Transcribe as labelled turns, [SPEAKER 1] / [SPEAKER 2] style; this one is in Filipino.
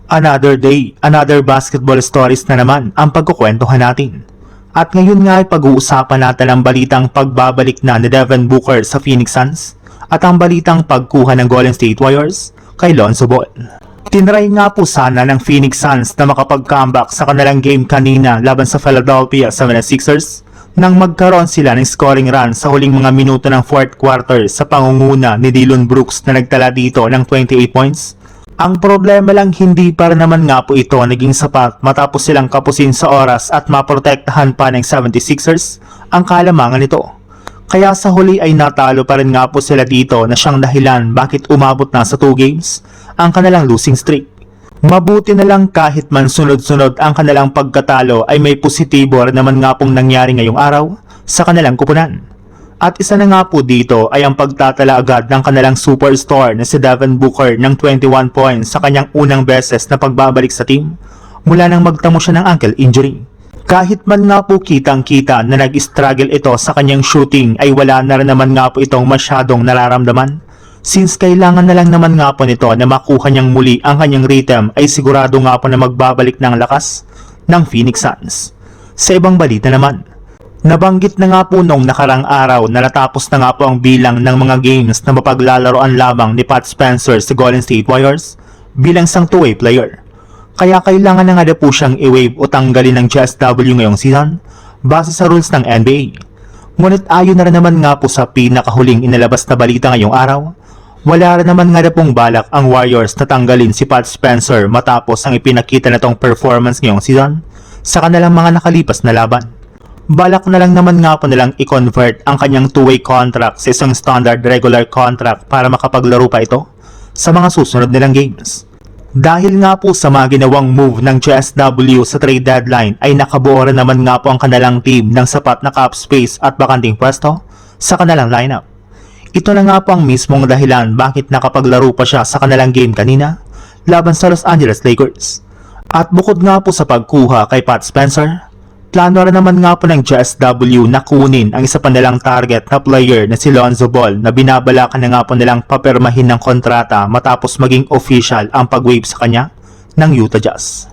[SPEAKER 1] Another day, another basketball stories na naman ang pagkukwentuhan natin. At ngayon nga ay pag-uusapan natin ang balitang pagbabalik na ni Devin Booker sa Phoenix Suns at ang balitang pagkuha ng Golden State Warriors kay Lonzo Ball. Tinry nga po sana ng Phoenix Suns na makapag-comeback sa kanilang game kanina laban sa Philadelphia 76ers nang magkaroon sila ng scoring run sa huling mga minuto ng fourth quarter sa pangunguna ni Dillon Brooks na nagtala dito ng 28 points. Ang problema lang hindi para naman nga po ito naging sapat matapos silang kapusin sa oras at maprotektahan pa ng 76ers ang kalamangan nito. Kaya sa huli ay natalo pa rin nga po sila dito na siyang dahilan bakit umabot na sa 2 games ang kanilang losing streak. Mabuti na lang kahit man sunod-sunod ang kanilang pagkatalo ay may positibo rin naman nga pong nangyari ngayong araw sa kanilang kupunan. At isa na nga po dito ay ang pagtatala agad ng kanilang superstar na si Devin Booker ng 21 points sa kanyang unang beses na pagbabalik sa team mula nang magtamo siya ng ankle injury. Kahit man nga po kitang-kita na nag-struggle ito sa kanyang shooting ay wala na rin naman nga po itong masyadong nararamdaman. Since kailangan na lang naman nga po nito na makuha niyang muli ang kanyang rhythm ay sigurado nga po na magbabalik ng lakas ng Phoenix Suns. Sa ibang balita naman, nabanggit na nga po noong nakarang araw na natapos na nga po ang bilang ng mga games na mapaglalaroan lamang ni Pat Spencer sa Golden State Warriors bilang isang two-way player. Kaya kailangan na nga po siyang i-waive o tanggalin ng GSW ngayong season base sa rules ng NBA. Ngunit ayon na rin naman nga po sa pinakahuling inilabas na balita ngayong araw, wala rin naman nga pong balak ang Warriors na tanggalin si Pat Spencer matapos ang ipinakita na tong performance ngayong season sa kanilang mga nakalipas na laban. Balak na lang naman nga po nilang i-convert ang kanyang two-way contract sa isang standard regular contract para makapaglaro pa ito sa mga susunod nilang games. Dahil nga po sa mga ginawang move ng GSW sa trade deadline ay nakabuo rin naman nga po ang kanilang team ng sapat na cap space at bakanting pwesto sa kanilang lineup. Ito na nga po ang mismong dahilan bakit nakapaglaro pa siya sa kanilang game kanina laban sa Los Angeles Lakers. At bukod nga po sa pagkuha kay Pat Spencer, plano rin naman nga po ng GSW na kunin ang isa pa nilang target na player na si Lonzo Ball na binabalakan na nga po nilang papirmahin ng kontrata matapos maging official ang pag-waive sa kanya ng Utah Jazz.